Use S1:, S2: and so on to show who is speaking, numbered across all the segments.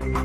S1: Sarvamanthan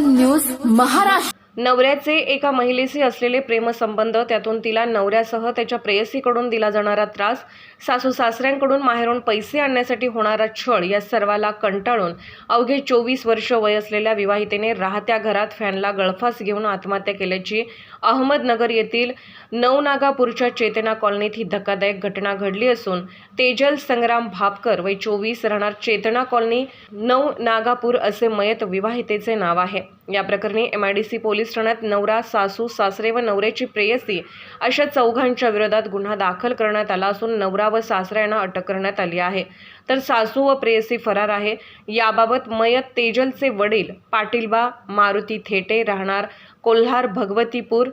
S1: news Maharashtra.
S2: नवऱ्याचे एका महिलेशी असलेले प्रेमसंबंध, त्यातून तिला नवऱ्यासह त्याच्या प्रेयसीकडून दिला जाणारा त्रास, सासू सासऱ्यांकडून माहेरून पैसे आणण्यासाठी होणारा छळ, या सर्वाला कंटाळून अवघे 24 वर्ष वय असलेल्या विवाहितेने राहत्या घरात फॅनला गळफास घेऊन आत्महत्या केल्याची अहमदनगर येथील नवनागापूरच्या चेतना कॉलनीत ही धक्कादायक घटना घडली असून तेजल संग्राम भापकर वय 24 राहणार चेतना कॉलनी नवनागापूर असे मयत विवाहितेचे नाव आहे। या प्रकरणी MIDC पोलीस ठाण्यात नवरा, सासू सासरे व नवऱ्याची प्रेयसी अशा चौघांच्या विरोधात गुन्हा दाखल करण्यात आला असून नवरा व सासरा यांना अटक करण्यात आली आहे, तर सासू व प्रेयसी फरार आहे। याबाबत मयत तेजलचे वडील पाटीलबा मारुती थेटे राहणार कोल्हार भगवतीपूर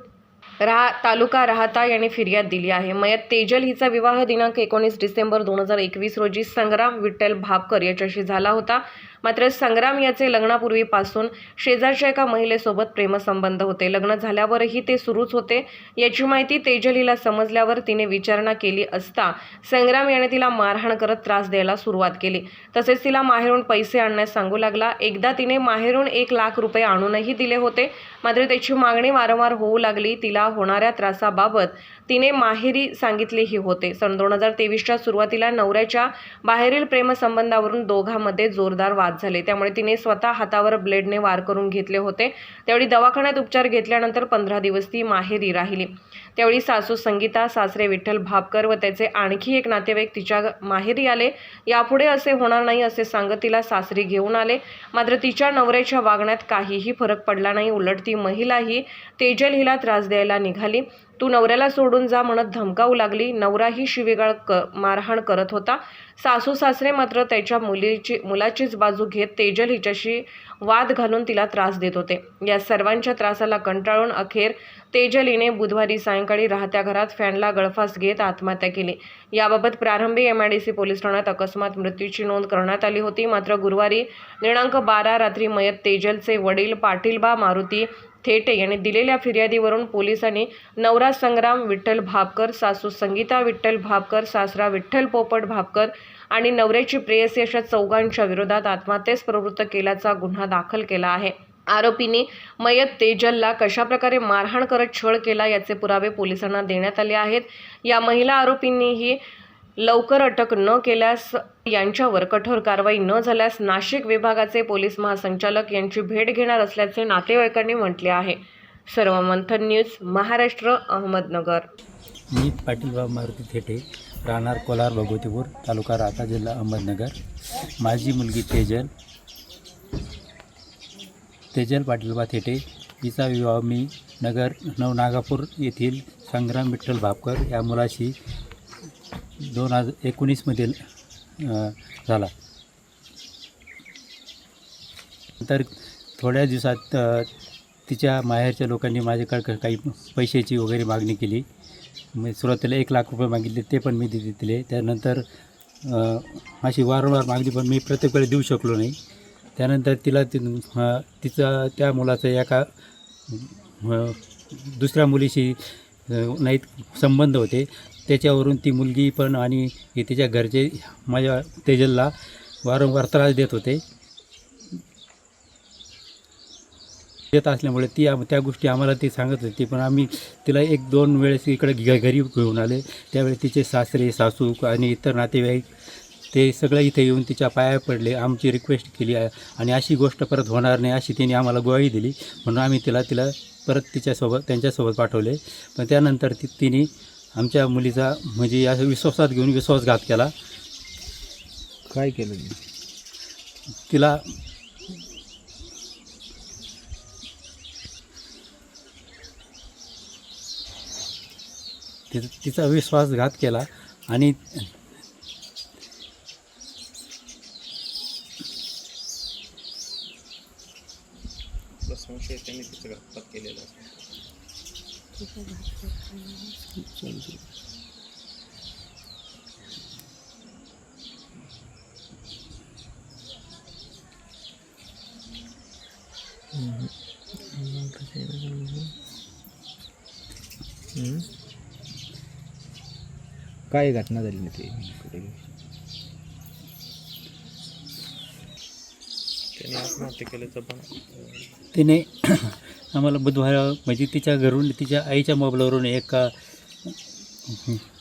S2: तालुका राहता यांनी फिर्याद दिली आहे। मयत तेजल हिचा विवाह दिनांक 19 डिसेंबर 2021 रोजी संग्राम विठ्ठल भापकर याच्याशी झाला होता। मात्र संग्राम याचे लग्नापूर्वीपासून शेजारच्या एका महिलेसोबत प्रेमसंबंध होते। लग्न झाल्यावरही ते सुरूच होते। याची माहिती तेजल हिला समजल्यावर तिने विचारणा केली असता संग्राम याने तिला मारहाण करत त्रास द्यायला सुरुवात केली। तसेच तिला माहेरून पैसे आणण्यास सांगू लागला। एकदा तिने माहेरून 1 लाख रुपये आणूनही दिले होते, मात्र त्याची मागणी वारंवार होऊ लागली। तिला होणाऱ्या त्रासाबाबत तिने माहेरी सांगितलेही होते। सन 2023च्या सुरुवातीला नवऱ्याच्या बाहेरील प्रेमसंबंधावरून दोघांमध्ये जोरदार वाद झाले, त्यामुळे तिने स्वतः हातावर ब्लेडने वार करून घेतले होते। त्यावेळी दवाखान्यात उपचार घेतल्यानंतर 15 दिवस ती माहेरी राहिली। त्यावेळी सासू संगीता, सासरे विठ्ठल भापकर व त्याचे आणखी एक नातेवाईक तिच्या माहेरी आले। यापुढे असे होणार नाही असे सांगत तिला सासरी घेऊन आले, मात्र तिच्या नवऱ्याच्या वागण्यात काहीही फरक पडला नाही। उलट ती महिलाही तेजल हिला त्रास द्यायला निघाली। तू नवऱ्याला सोडून जा म्हणत धमकावू लागली। नवराही शिवीगाळ मारहाण करत होता। सासू सासरे मात्र त्याच्या मुलाचीच बाजू घेत तेजल हिच्याशी वाद घालून तिला त्रास देत होते। या सर्वांच्या त्रासाला कंटाळून अखेर तेजल हिने बुधवारी सायंकाळी राहत्या घरात फॅनला गळफास घेत आत्महत्या केली। याबाबत प्रारंभी MIDC पोलीस ठाण्यात अकस्मात मृत्यूची नोंद करण्यात आली होती, मात्र गुरुवारी दिनांक 12 रात्री मयत तेजलचे वडील पाटीलबा मारुती थेटे यांनी दिलेल्या फिर्यादीवरून पोलिसांनी नवरा संग्राम विठ्ठल भापकर, सासू संगीता विठ्ठल भापकर, सासरा विठ्ठल पोपट भापकर आणि नवऱ्याची प्रेयसी अशा चौघांच्या विरोधात आत्महत्येस प्रवृत्त केल्याचा गुन्हा दाखल केला आहे। आरोपींनी मयत तेजलला कशाप्रकारे मारहाण करत छळ केला याचे पुरावे पोलिसांना देण्यात आले आहेत। या महिला आरोपींनीही लवकर अटक न केल्यास, यांच्यावर कठोर कारवाई न झाल्यास नाशिक विभागाचे पोलीस महासंचालक यांची भेट घेणार असल्याचे नातेवाईकांनी म्हटले आहे। सर्वमंथन न्यूज महाराष्ट्र, अहमदनगर।
S3: मी पाटीलबा मारुती थेटे राहणार कोल्हार भगवतीपूर तालुका राहता जिल्हा अहमदनगर। माझी मुलगी तेजल पाटीलबा थेटे हिचा विवाह मी नवनागापूर येथील संग्राम विठ्ठल भापकर या मुलाशी 2019 मध्ये झाला। तर थोड्या दिवसात तिच्या माहेरच्या लोकांनी माझ्याकडे काही पैशाची वगैरे मागणी केली। मी सुरुवातीला 1 लाख रुपये मागितले, ते पण मी दिले। त्यानंतर अशी वारंवार मागणी, पण मी प्रत्येक वेळी देऊ शकलो नाही। त्यानंतर तिला त्या मुलाचा एका दुसऱ्या मुलीशी नाही संबंध होते, त्याच्यावरून ती मुलगी पण आणि तिच्या घरचे माझ्या तेजलला वारंवार त्रास देत होते। देत असल्यामुळे त्या गोष्टी आम्हाला ती सांगत होती, पण आम्ही तिला 1-2 वेळेस इकडे घरी घेऊन आले। त्यावेळी तिचे सासरे, सासू आणि इतर नातेवाईक ते सगळं इथे येऊन तिच्या पाया पडले, आमची रिक्वेस्ट केली आणि अशी गोष्ट परत होणार नाही अशी तिने आम्हाला ग्वाही दिली, म्हणून आम्ही तिला परत त्यांच्यासोबत पाठवले। पण त्यानंतर तिने आमच्या मुलीचा म्हणजे या विश्वासात घेऊन विश्वासघात केला।
S4: काय केलं
S3: तिला तिचा विश्वासघात केला आणि
S4: संशय त्यांनी तिचं घातपात केलेला काय घटना झाली ना ते कुठे त्याने आत्महत्या केल्याचं पण
S3: तिने आम्हाला बुधवार म्हणजे तिच्या घरून तिच्या आईच्या मोबाईलवरून एका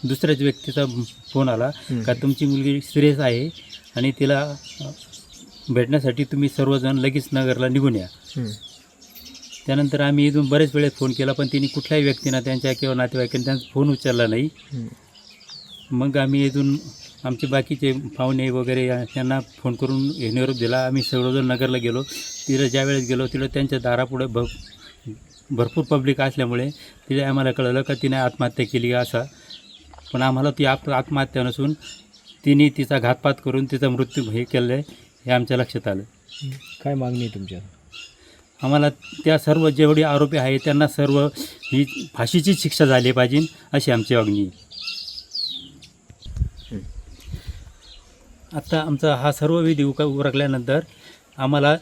S3: दुसऱ्याच व्यक्तीचा फोन आला का तुमची मुलगी सिरियस आहे आणि तिला भेटण्यासाठी तुम्ही सर्वजण लगेच नगरला निघून या. त्यानंतर आम्ही इथून बरेच वेळेस फोन केला पण तिने कुठल्याही व्यक्तींना त्यांच्या किंवा नातेवाईकांनी त्यांचा फोन उचलला नाही. मग आम्ही इथून आमचे बाकीचे पाहुणे वगैरे त्यांना फोन करून निरोप दिला. आम्ही सर्वजण नगरला गेलो. तिला ज्या वेळेस गेलो तिला त्यांच्या दारापुढे भरपूर पब्लिक असल्यामुळे तिला आम्हाला कळलं का तिने आत्महत्या केली असा. पण आम्हाला ती आत्महत्या नसून तिने तिचा घातपात करून तिचा मृत्यू हे केलं आहे हे आमच्या लक्षात आलं.
S4: काय मागणी आहे तुमच्या?
S3: आम्हाला त्या सर्व जेवढे आरोपी आहे त्यांना सर्व ही फाशीची शिक्षा झाली पाहिजे अशी आमची मागणी आहे. आता आमचा हा सर्व विधी उरकल्यानंतर आम्हाला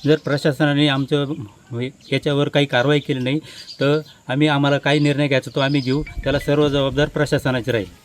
S3: जर प्रशासनाने याच्यावर काही कारवाई केली नाही तर आम्हाला काही निर्णय घ्यायचा तो आम्ही घेऊ. त्याला सर्व जबाबदार प्रशासनाचे राहील.